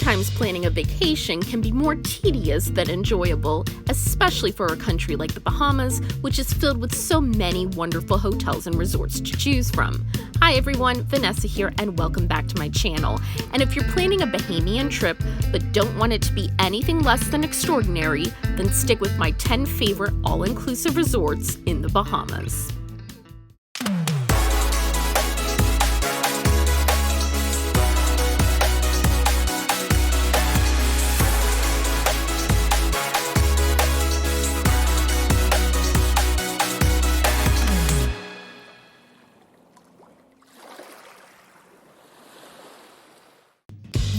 Sometimes planning a vacation can be more tedious than enjoyable, especially for a country like the Bahamas, which is filled with so many wonderful hotels and resorts to choose from. Hi everyone, Vanessa here, and welcome back to my channel. And if you're planning a Bahamian trip but don't want it to be anything less than extraordinary, then stick with my 10 favorite all-inclusive resorts in the Bahamas.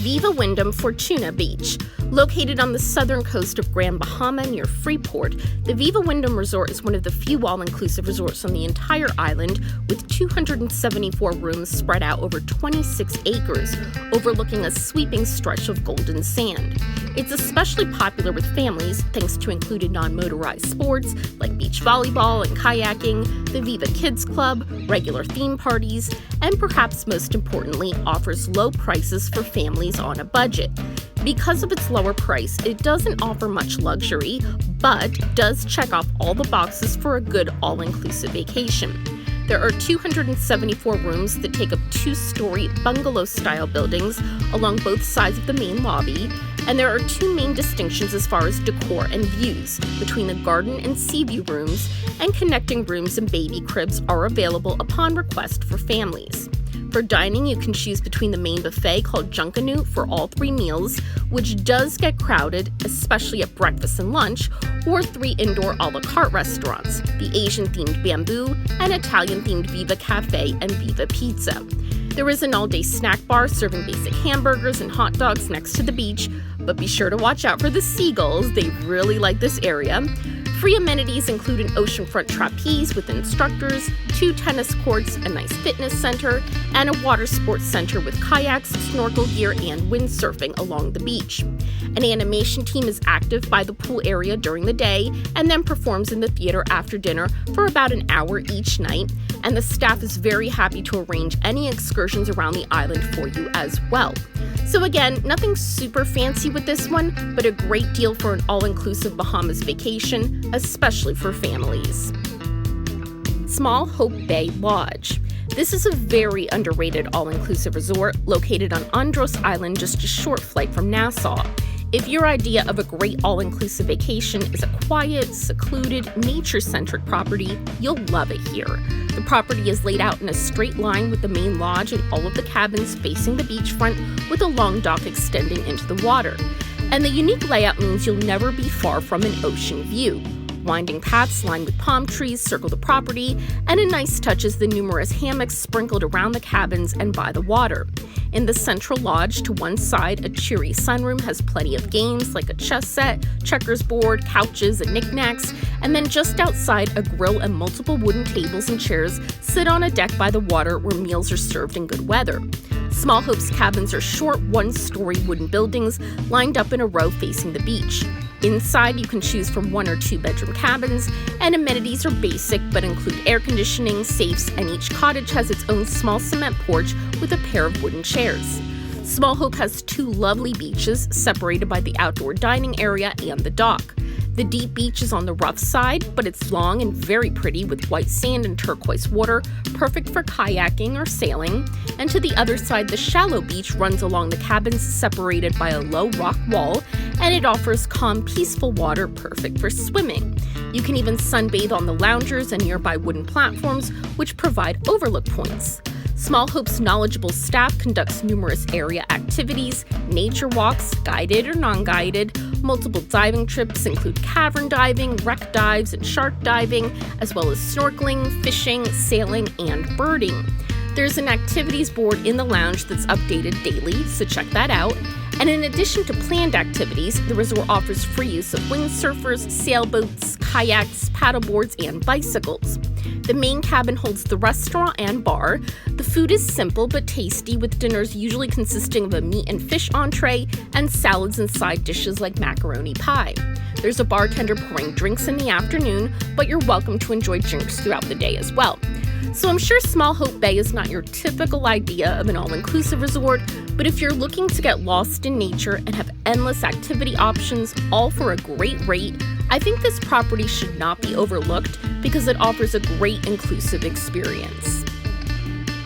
Viva Wyndham Fortuna Beach. Located on the southern coast of Grand Bahama near Freeport, the Viva Wyndham Resort is one of the few all-inclusive resorts on the entire island, with 274 rooms spread out over 26 acres, overlooking a sweeping stretch of golden sand. It's especially popular with families thanks to included non-motorized sports like beach volleyball and kayaking, the Viva Kids Club, regular theme parties, and perhaps most importantly, offers low prices for families on a budget. Because of its lower price, it doesn't offer much luxury, but does check off all the boxes for a good all-inclusive vacation. There are 274 rooms that take up two-story bungalow-style buildings along both sides of the main lobby, and there are two main distinctions as far as decor and views between the garden and sea view rooms, and connecting rooms and baby cribs are available upon request for families. For dining, you can choose between the main buffet called Junkanoo for all 3 meals, which does get crowded, especially at breakfast and lunch, or 3 indoor a la carte restaurants, the Asian-themed Bamboo and Italian-themed Viva Cafe and Viva Pizza. There is an all-day snack bar serving basic hamburgers and hot dogs next to the beach, but be sure to watch out for the seagulls, they really like this area. Free amenities include an oceanfront trapeze with instructors, 2 tennis courts, a nice fitness center, and a water sports center with kayaks, snorkel gear, and windsurfing along the beach. An animation team is active by the pool area during the day and then performs in the theater after dinner for about an hour each night, and the staff is very happy to arrange any excursions around the island for you as well. So again, nothing super fancy with this one, but a great deal for an all-inclusive Bahamas vacation, especially for families. Small Hope Bay Lodge. This is a very underrated all-inclusive resort located on Andros Island, just a short flight from Nassau. If your idea of a great all-inclusive vacation is a quiet, secluded, nature-centric property, you'll love it here. The property is laid out in a straight line with the main lodge and all of the cabins facing the beachfront with a long dock extending into the water. And the unique layout means you'll never be far from an ocean view. Winding paths lined with palm trees circle the property, and a nice touch is the numerous hammocks sprinkled around the cabins and by the water. In the central lodge, to one side, a cheery sunroom has plenty of games like a chess set, checkers board, couches, and knickknacks, and then just outside, a grill and multiple wooden tables and chairs sit on a deck by the water where meals are served in good weather. Small Hope's cabins are short, one-story wooden buildings lined up in a row facing the beach. Inside, you can choose from 1 or 2 bedroom cabins, and amenities are basic but include air conditioning, safes, and each cottage has its own small cement porch with a pair of wooden chairs. Small Hope has 2 lovely beaches separated by the outdoor dining area and the dock. The deep beach is on the rough side, but it's long and very pretty with white sand and turquoise water, perfect for kayaking or sailing. And to the other side, the shallow beach runs along the cabins separated by a low rock wall, and it offers calm, peaceful water perfect for swimming. You can even sunbathe on the loungers and nearby wooden platforms, which provide overlook points. Small Hope's knowledgeable staff conducts numerous area activities, nature walks, guided or non-guided. Multiple diving trips include cavern diving, wreck dives, and shark diving, as well as snorkeling, fishing, sailing, and birding. There's an activities board in the lounge that's updated daily, so check that out. And in addition to planned activities, the resort offers free use of windsurfers, sailboats, kayaks, paddleboards, and bicycles. The main cabin holds the restaurant and bar. The food is simple but tasty, with dinners usually consisting of a meat and fish entree and salads and side dishes like macaroni pie. There's a bartender pouring drinks in the afternoon, but you're welcome to enjoy drinks throughout the day as well. So I'm sure Small Hope Bay is not your typical idea of an all-inclusive resort, but if you're looking to get lost in nature and have endless activity options, all for a great rate, I think this property should not be overlooked because it offers a great inclusive experience.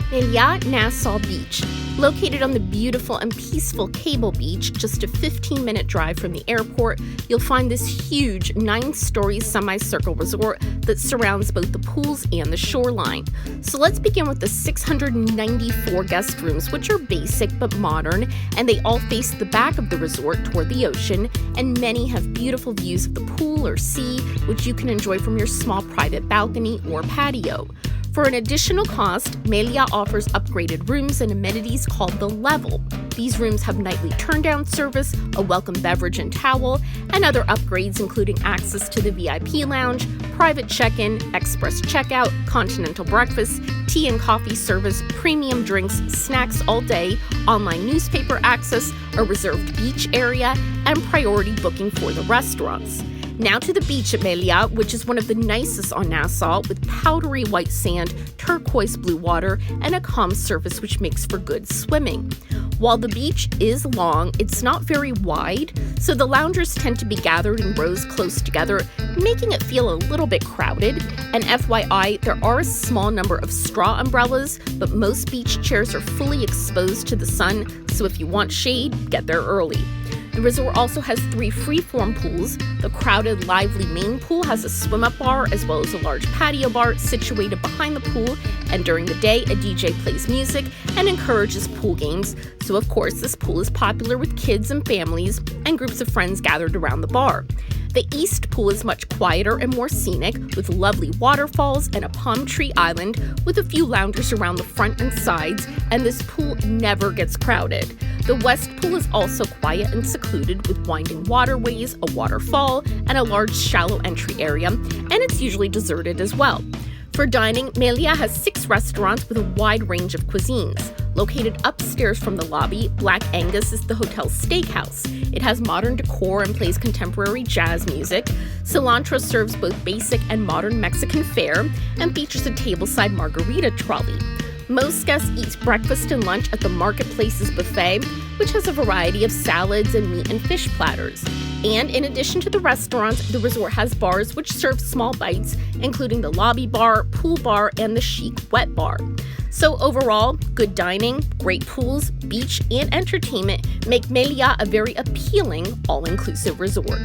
Melia Nassau Beach. Located on the beautiful and peaceful Cable Beach, just a 15-minute drive from the airport, you'll find this huge 9-story semicircle resort that surrounds both the pools and the shoreline. So let's begin with the 694 guest rooms, which are basic but modern, and they all face the back of the resort toward the ocean, and many have beautiful views of the pool or sea, which you can enjoy from your small private balcony or patio. For an additional cost, Melia offers upgraded rooms and amenities called The Level. These rooms have nightly turn-down service, a welcome beverage and towel, and other upgrades including access to the VIP lounge, private check-in, express checkout, continental breakfast, tea and coffee service, premium drinks, snacks all day, online newspaper access, a reserved beach area, and priority booking for the restaurants. Now to the beach at Melia, which is one of the nicest on Nassau, with powdery white sand, turquoise blue water, and a calm surface which makes for good swimming. While the beach is long, it's not very wide, so the loungers tend to be gathered in rows close together, making it feel a little bit crowded. And FYI, there are a small number of straw umbrellas, but most beach chairs are fully exposed to the sun, so if you want shade, get there early. The resort also has 3 free-form pools. The crowded, lively main pool has a swim-up bar as well as a large patio bar situated behind the pool, and during the day, a DJ plays music and encourages pool games. So of course, this pool is popular with kids and families, and groups of friends gathered around the bar. The East Pool is much quieter and more scenic, with lovely waterfalls and a palm tree island with a few loungers around the front and sides, and this pool never gets crowded. The West Pool is also quiet and secluded with winding waterways, a waterfall, and a large shallow entry area, and it's usually deserted as well. For dining, Melia has 6 restaurants with a wide range of cuisines. Located upstairs from the lobby, Black Angus is the hotel's steakhouse. It has modern decor and plays contemporary jazz music. Cilantro serves both basic and modern Mexican fare and features a tableside margarita trolley. Most guests eat breakfast and lunch at the Marketplace's buffet, which has a variety of salads and meat and fish platters. And in addition to the restaurants, the resort has bars which serve small bites, including the lobby bar, pool bar, and the chic wet bar. So overall, good dining, great pools, beach, and entertainment make Melia a very appealing all-inclusive resort.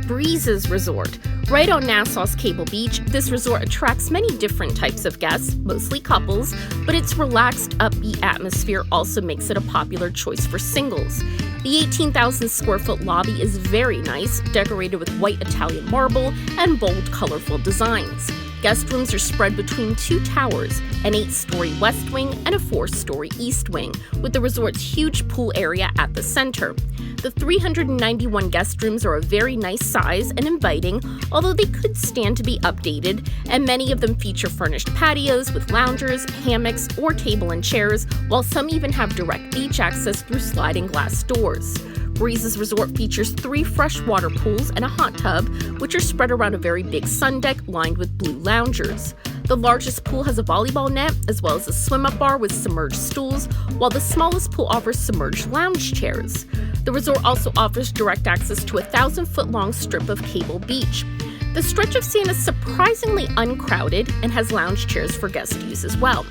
Breezes Resort. Right on Nassau's Cable Beach, this resort attracts many different types of guests, mostly couples, but its relaxed, upbeat atmosphere also makes it a popular choice for singles. The 18,000 square foot lobby is very nice, decorated with white Italian marble and bold, colorful designs. Guest rooms are spread between 2 towers, an 8-story west wing and a 4-story east wing, with the resort's huge pool area at the center. The 391 guest rooms are a very nice size and inviting, although they could stand to be updated, and many of them feature furnished patios with loungers, hammocks, or table and chairs, while some even have direct beach access through sliding glass doors. Breezes Resort features 3 freshwater pools and a hot tub, which are spread around a very big sun deck lined with blue loungers. The largest pool has a volleyball net, as well as a swim-up bar with submerged stools, while the smallest pool offers submerged lounge chairs. The resort also offers direct access to a 1,000-foot-long strip of Cable Beach. The stretch of sand is surprisingly uncrowded and has lounge chairs for guest use as well.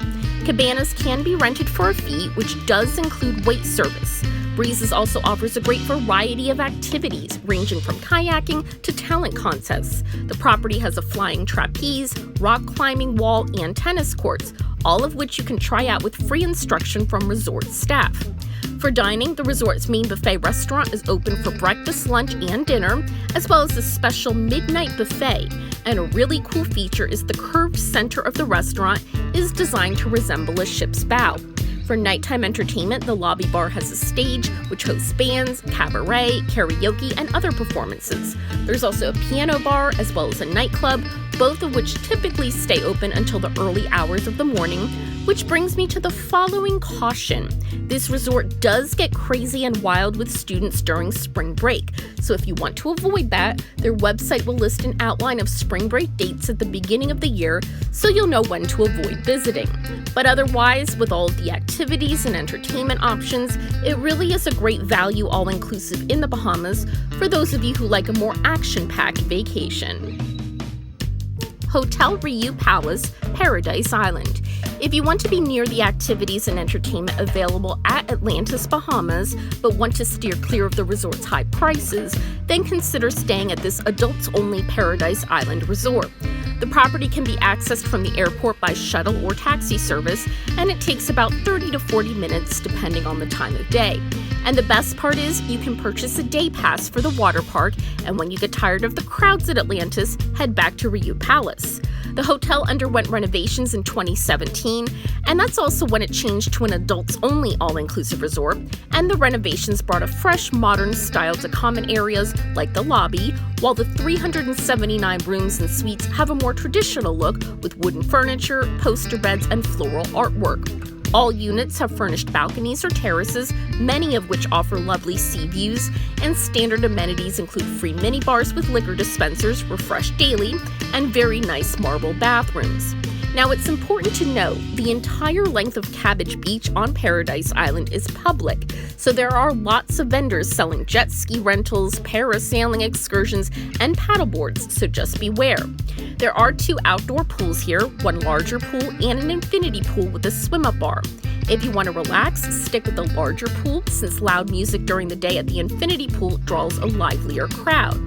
Cabanas can be rented for a fee, which does include wait service. Breezes also offers a great variety of activities, ranging from kayaking to talent contests. The property has a flying trapeze, rock climbing wall, and tennis courts, all of which you can try out with free instruction from resort staff. For dining, the resort's main buffet restaurant is open for breakfast, lunch, and dinner, as well as a special midnight buffet. And a really cool feature is the curved center of the restaurant is designed to resemble a ship's bow. For nighttime entertainment, the lobby bar has a stage which hosts bands, cabaret, karaoke, and other performances. There's also a piano bar as well as a nightclub, both of which typically stay open until the early hours of the morning, which brings me to the following caution. This resort does get crazy and wild with students during spring break, so if you want to avoid that, their website will list an outline of spring break dates at the beginning of the year so you'll know when to avoid visiting. But otherwise, with all of the activities and entertainment options, it really is a great value all-inclusive in the Bahamas for those of you who like a more action-packed vacation. Hotel Riu Palace, Paradise Island. If you want to be near the activities and entertainment available at Atlantis, Bahamas, but want to steer clear of the resort's high prices, then consider staying at this adults-only Paradise Island resort. The property can be accessed from the airport by shuttle or taxi service, and it takes about 30 to 40 minutes depending on the time of day. And the best part is you can purchase a day pass for the water park, and when you get tired of the crowds at Atlantis, head back to Riu Palace. The hotel underwent renovations in 2017, and that's also when it changed to an adults-only all-inclusive resort, and the renovations brought a fresh, modern style to common areas like the lobby, while the 379 rooms and suites have a more traditional look with wooden furniture, poster beds, and floral artwork. All units have furnished balconies or terraces, many of which offer lovely sea views, and standard amenities include free minibars with liquor dispensers, refreshed daily, and very nice marble bathrooms. Now, it's important to note the entire length of Cabbage Beach on Paradise Island is public, so there are lots of vendors selling jet ski rentals, parasailing excursions, and paddleboards, so just beware. There are 2 outdoor pools here, one larger pool and an infinity pool with a swim-up bar. If you want to relax, stick with the larger pool since loud music during the day at the infinity pool draws a livelier crowd.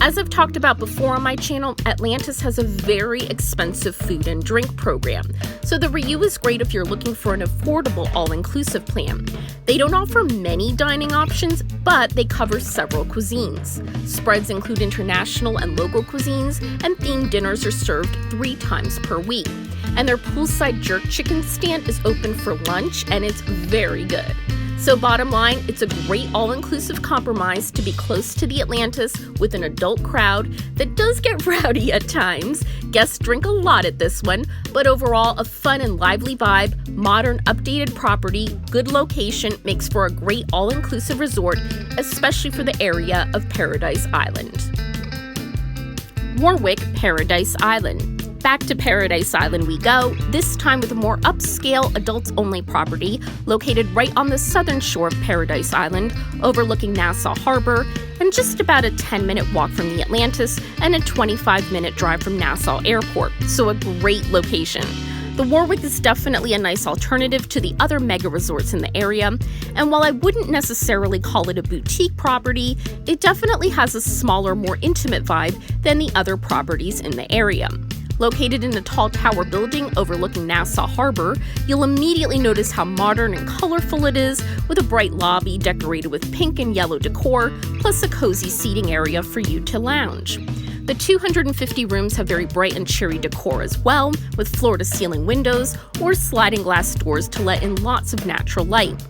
As I've talked about before on my channel, Atlantis has a very expensive food and drink program, so the Riu is great if you're looking for an affordable all-inclusive plan. They don't offer many dining options, but they cover several cuisines. Spreads include international and local cuisines, and themed dinners are served 3 times per week. And their poolside jerk chicken stand is open for lunch, and it's very good. So bottom line, it's a great all-inclusive compromise to be close to the Atlantis with an adult crowd that does get rowdy at times. Guests drink a lot at this one, but overall a fun and lively vibe, modern updated property, good location makes for a great all-inclusive resort, especially for the area of Paradise Island. Warwick, Paradise Island. Back to Paradise Island we go, this time with a more upscale, adults-only property located right on the southern shore of Paradise Island, overlooking Nassau Harbor, and just about a 10-minute walk from the Atlantis and a 25-minute drive from Nassau Airport, so a great location. The Warwick is definitely a nice alternative to the other mega resorts in the area, and while I wouldn't necessarily call it a boutique property, it definitely has a smaller, more intimate vibe than the other properties in the area. Located in a tall tower building overlooking Nassau Harbor, you'll immediately notice how modern and colorful it is, with a bright lobby decorated with pink and yellow decor, plus a cozy seating area for you to lounge. The 250 rooms have very bright and cheery decor as well, with floor-to-ceiling windows or sliding glass doors to let in lots of natural light.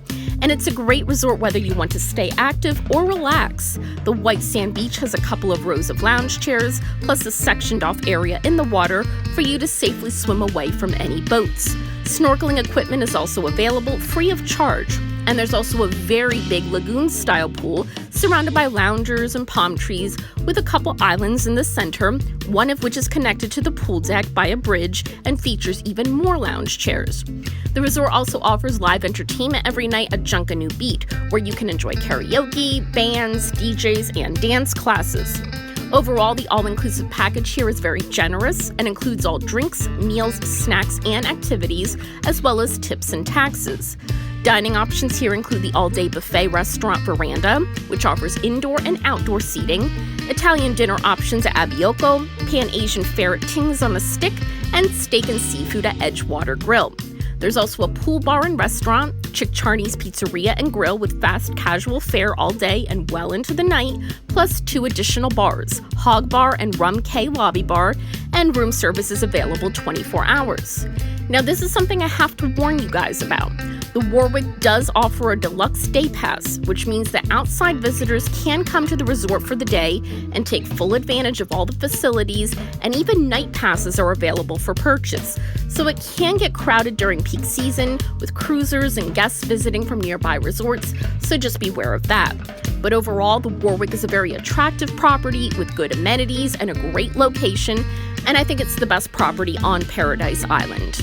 And it's a great resort whether you want to stay active or relax. The white sand beach has a couple of rows of lounge chairs, plus a sectioned off area in the water for you to safely swim away from any boats. Snorkeling equipment is also available free of charge. And there's also a very big lagoon-style pool surrounded by loungers and palm trees with a couple islands in the center, one of which is connected to the pool deck by a bridge and features even more lounge chairs. The resort also offers live entertainment every night at Junkanoo Beat, where you can enjoy karaoke, bands, DJs, and dance classes. Overall, the all-inclusive package here is very generous and includes all drinks, meals, snacks, and activities, as well as tips and taxes. Dining options here include the all-day buffet restaurant Veranda, which offers indoor and outdoor seating, Italian dinner options at Abiocco, Pan-Asian fare at Tings on a Stick, and steak and seafood at Edgewater Grill. There's also a pool bar and restaurant, Chick Charney's Pizzeria and Grill with fast casual fare all day and well into the night, plus 2 additional bars, Hog Bar and Rum K Lobby Bar, and room service is available 24 hours. Now, this is something I have to warn you guys about. The Warwick does offer a deluxe day pass, which means that outside visitors can come to the resort for the day and take full advantage of all the facilities, and even night passes are available for purchase. So it can get crowded during peak season with cruisers and guests visiting from nearby resorts, so just beware of that. But overall, the Warwick is a very attractive property with good amenities and a great location, and I think it's the best property on Paradise Island.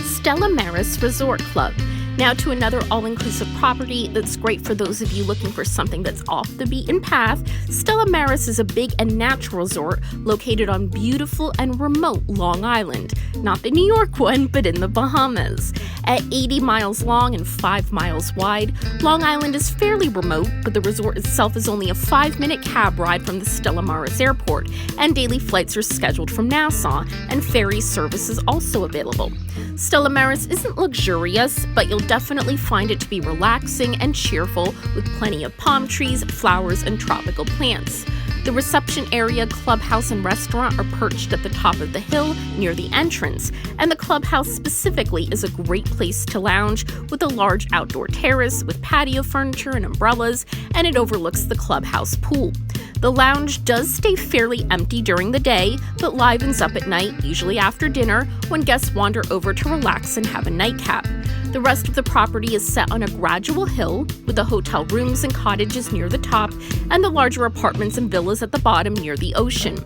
Stella Maris Resort Club. Now to another all-inclusive property that's great for those of you looking for something that's off the beaten path. Stella Maris is a big and natural resort located on beautiful and remote Long Island. Not the New York one, but in the Bahamas. At 80 miles long and 5 miles wide, Long Island is fairly remote, but the resort itself is only a 5-minute cab ride from the Stella Maris Airport, and daily flights are scheduled from Nassau, and ferry service is also available. Stella Maris isn't luxurious, but you'll definitely find it to be relaxing and cheerful with plenty of palm trees, flowers, and tropical plants. The reception area, clubhouse, and restaurant are perched at the top of the hill near the entrance, and the clubhouse specifically is a great place to lounge with a large outdoor terrace with patio furniture and umbrellas, and it overlooks the clubhouse pool. The lounge does stay fairly empty during the day, but livens up at night, usually after dinner, when guests wander over to relax and have a nightcap. The rest of the property is set on a gradual hill, with the hotel rooms and cottages near the top, and the larger apartments and villas at the bottom near the ocean.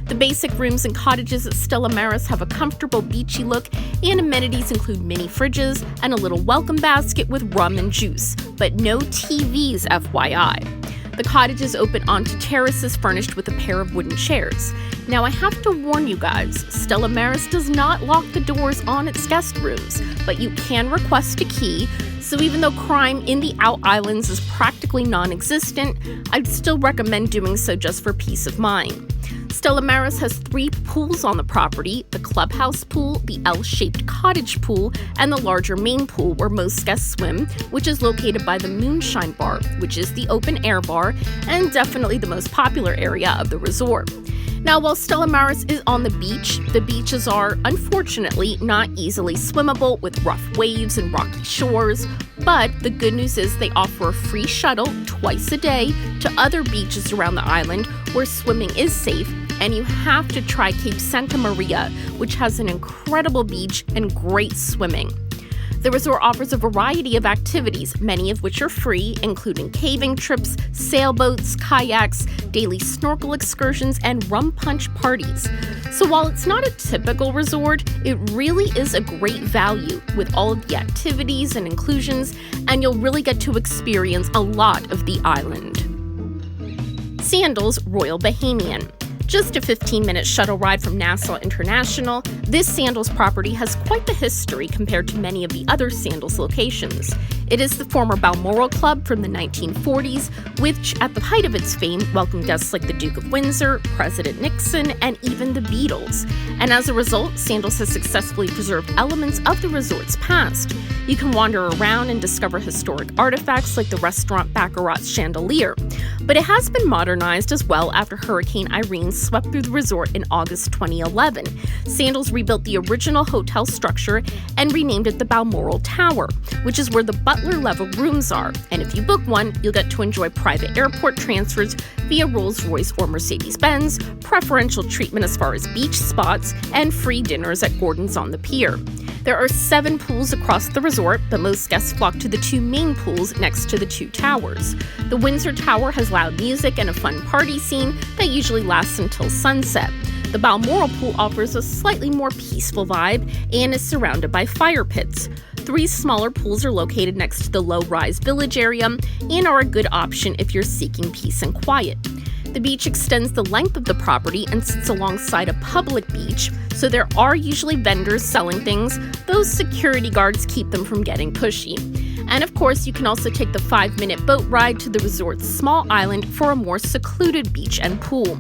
The basic rooms and cottages at Stella Maris have a comfortable beachy look, and amenities include mini fridges and a little welcome basket with rum and juice, but no TVs, FYI. The cottages open onto terraces furnished with a pair of wooden chairs. Now, I have to warn you guys, Stella Maris does not lock the doors on its guest rooms, but you can request a key, so even though crime in the Out Islands is practically non-existent, I'd still recommend doing so just for peace of mind. Stella Maris has 3 pools on the property: the clubhouse pool, the L-shaped cottage pool, and the larger main pool where most guests swim, which is located by the Moonshine Bar, which is the open-air bar and definitely the most popular area of the resort. Now, while Stella Maris is on the beaches are, unfortunately, not easily swimmable with rough waves and rocky shores, but the good news is they offer a free shuttle twice a day to other beaches around the island where swimming is safe, and you have to try Cape Santa Maria, which has an incredible beach and great swimming. The resort offers a variety of activities, many of which are free, including caving trips, sailboats, kayaks, daily snorkel excursions, and rum punch parties. So while it's not a typical resort, it really is a great value with all of the activities and inclusions, and you'll really get to experience a lot of the island. Sandals Royal Bahamian. Just a 15-minute shuttle ride from Nassau International, this Sandals property has quite the history compared to many of the other Sandals locations. It is the former Balmoral Club from the 1940s, which, at the height of its fame, welcomed guests like the Duke of Windsor, President Nixon, and even the Beatles. And as a result, Sandals has successfully preserved elements of the resort's past. You can wander around and discover historic artifacts like the restaurant Baccarat's chandelier. But it has been modernized as well after Hurricane Irene swept through the resort in August 2011. Sandals rebuilt the original hotel structure and renamed it the Balmoral Tower, which is where the butler-level rooms are. And if you book one, you'll get to enjoy private airport transfers via Rolls-Royce or Mercedes-Benz, preferential treatment as far as beach spots, and free dinners at Gordon's on the Pier. There are 7 pools across the resort, but most guests flock to the 2 main pools next to the 2 towers. The Windsor Tower has loud music and a fun party scene that usually lasts until sunset. The Balmoral pool offers a slightly more peaceful vibe and is surrounded by fire pits. 3 smaller pools are located next to the low-rise village area and are a good option if you're seeking peace and quiet. The beach extends the length of the property and sits alongside a public beach, so there are usually vendors selling things. Those security guards keep them from getting pushy. And of course, you can also take the 5-minute boat ride to the resort's small island for a more secluded beach and pool.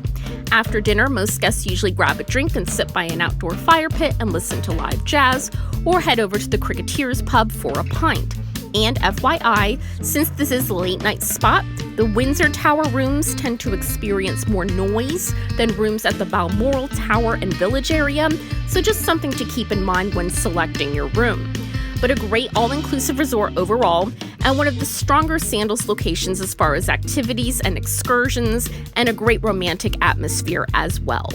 After dinner, most guests usually grab a drink and sit by an outdoor fire pit and listen to live jazz, or head over to the Cricketers pub for a pint. And FYI, since this is a late-night spot, the Windsor Tower rooms tend to experience more noise than rooms at the Balmoral Tower and Village area, so just something to keep in mind when selecting your room. But a great all-inclusive resort overall, and one of the stronger Sandals locations as far as activities and excursions, and a great romantic atmosphere as well.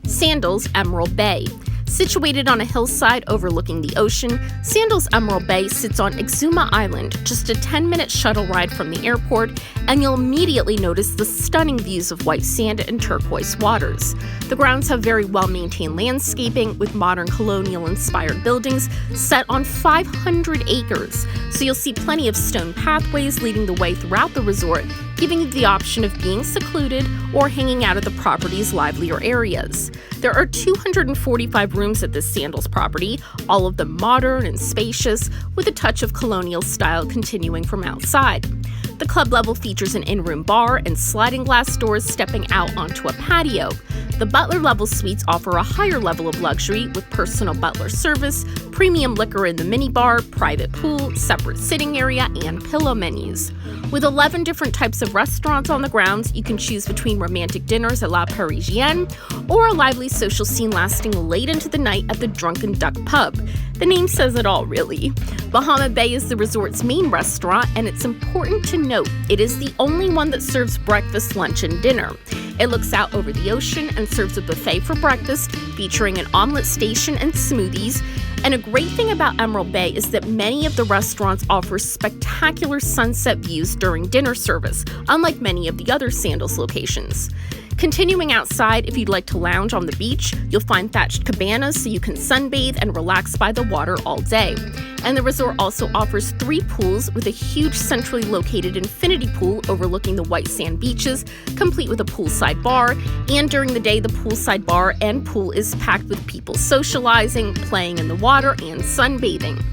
Sandals Emerald Bay. Situated on a hillside overlooking the ocean, Sandals Emerald Bay sits on Exuma Island, just a 10-minute shuttle ride from the airport, and you'll immediately notice the stunning views of white sand and turquoise waters. The grounds have very well-maintained landscaping with modern colonial-inspired buildings set on 500 acres, so you'll see plenty of stone pathways leading the way throughout the resort, giving you the option of being secluded or hanging out at the property's livelier areas. There are 245 rooms at this Sandals property, all of them modern and spacious, with a touch of colonial style continuing from outside. The club level features an in-room bar and sliding glass doors stepping out onto a patio. The butler level suites offer a higher level of luxury with personal butler service, premium liquor in the minibar, private pool, separate sitting area, and pillow menus. With 11 different types of restaurants on the grounds, you can choose between romantic dinners at La Parisienne or a lively social scene lasting late into the night at the Drunken Duck Pub. The name says it all, really. Bahama Bay is the resort's main restaurant, and it's important to note it is the only one that serves breakfast, lunch, and dinner. It looks out over the ocean and serves a buffet for breakfast, featuring an omelet station and smoothies. And a great thing about Emerald Bay is that many of the restaurants offer spectacular sunset views during dinner service, unlike many of the other Sandals locations. Continuing outside, if you'd like to lounge on the beach, you'll find thatched cabanas so you can sunbathe and relax by the water all day. And the resort also offers 3 pools with a huge centrally located infinity pool overlooking the white sand beaches, complete with a poolside bar. And during the day, the poolside bar and pool is packed with people socializing, playing in the water, and sunbathing.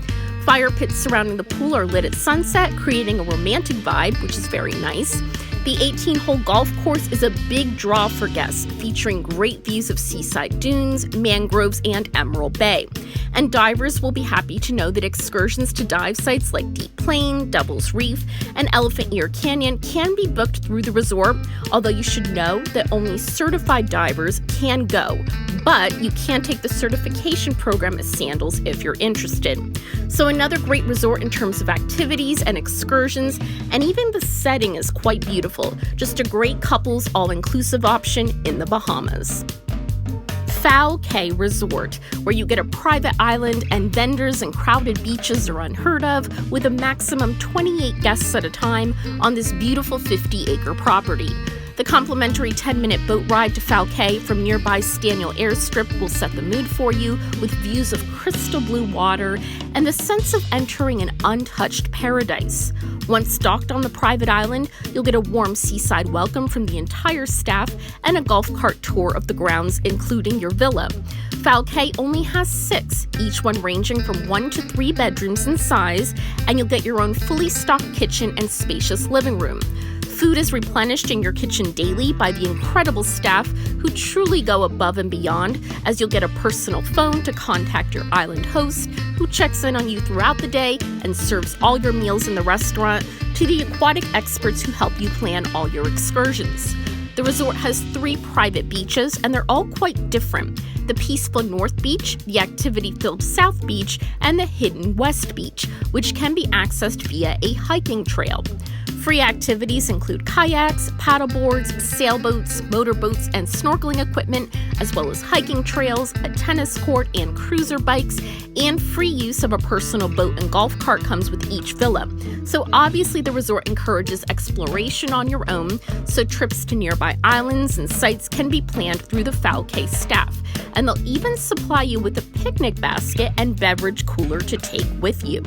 Fire pits surrounding the pool are lit at sunset, creating a romantic vibe, which is very nice. The 18-hole golf course is a big draw for guests, featuring great views of seaside dunes, mangroves, and Emerald Bay. And divers will be happy to know that excursions to dive sites like Deep Plain, Devil's Reef, and Elephant Ear Canyon can be booked through the resort, although you should know that only certified divers can go. But you can take the certification program at Sandals if you're interested. So another great resort in terms of activities and excursions, and even the setting is quite beautiful. Just a great couples all-inclusive option in the Bahamas. Foul Cay Resort, where you get a private island and vendors and crowded beaches are unheard of, with a maximum 28 guests at a time on this beautiful 50-acre property. The complimentary 10-minute boat ride to Foul Cay from nearby Staniel Airstrip will set the mood for you with views of crystal blue water and the sense of entering an untouched paradise. Once docked on the private island, you'll get a warm seaside welcome from the entire staff and a golf cart tour of the grounds, including your villa. Foul Cay only has 6, each one ranging from 1 to 3 bedrooms in size, and you'll get your own fully stocked kitchen and spacious living room. Food is replenished in your kitchen daily by the incredible staff who truly go above and beyond, as you'll get a personal phone to contact your island host, who checks in on you throughout the day and serves all your meals in the restaurant, to the aquatic experts who help you plan all your excursions. The resort has 3 private beaches, and they're all quite different. The peaceful North Beach, the activity-filled South Beach, and the hidden West Beach, which can be accessed via a hiking trail. Free activities include kayaks, paddleboards, sailboats, motorboats, and snorkeling equipment, as well as hiking trails, a tennis court, and cruiser bikes, and free use of a personal boat and golf cart comes with each villa. So obviously the resort encourages exploration on your own, so trips to nearby islands and sites can be planned through the Foul Cay staff, and they'll even supply you with a picnic basket and beverage cooler to take with you.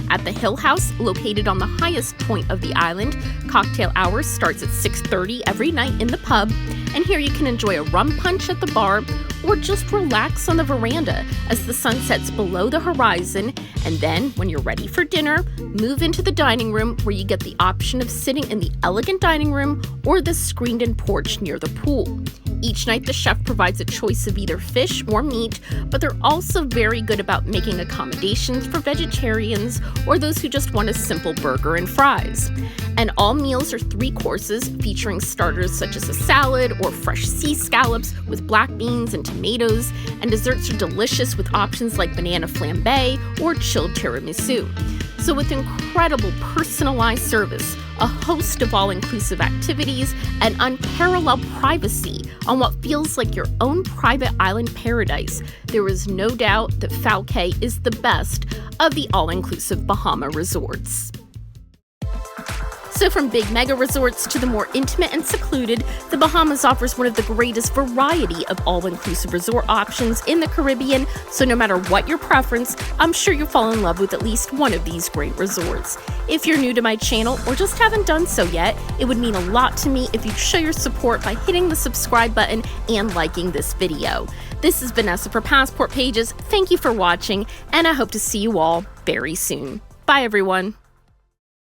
At the Hill House, located on the highest point of the island, cocktail hour starts at 6:30 every night in the pub, and here you can enjoy a rum punch at the bar or just relax on the veranda as the sun sets below the horizon, and then, when you're ready for dinner, move into the dining room where you get the option of sitting in the elegant dining room or the screened-in porch near the pool. Each night, the chef provides a choice of either fish or meat, but they're also very good about making accommodations for vegetarians or those who just want a simple burger and fries. And all meals are 3 courses, featuring starters such as a salad or fresh sea scallops with black beans and tomatoes, and desserts are delicious with options like banana flambe or chilled tiramisu. So with incredible personalized service, a host of all-inclusive activities, and unparalleled privacy on what feels like your own private island paradise, there is no doubt that Fauquet is the best of the all-inclusive Bahama resorts. So from big mega resorts to the more intimate and secluded, the Bahamas offers one of the greatest variety of all-inclusive resort options in the Caribbean, so no matter what your preference, I'm sure you'll fall in love with at least one of these great resorts. If you're new to my channel or just haven't done so yet, it would mean a lot to me if you'd show your support by hitting the subscribe button and liking this video. This is Vanessa for Passport Pages. Thank you for watching, and I hope to see you all very soon. Bye, everyone.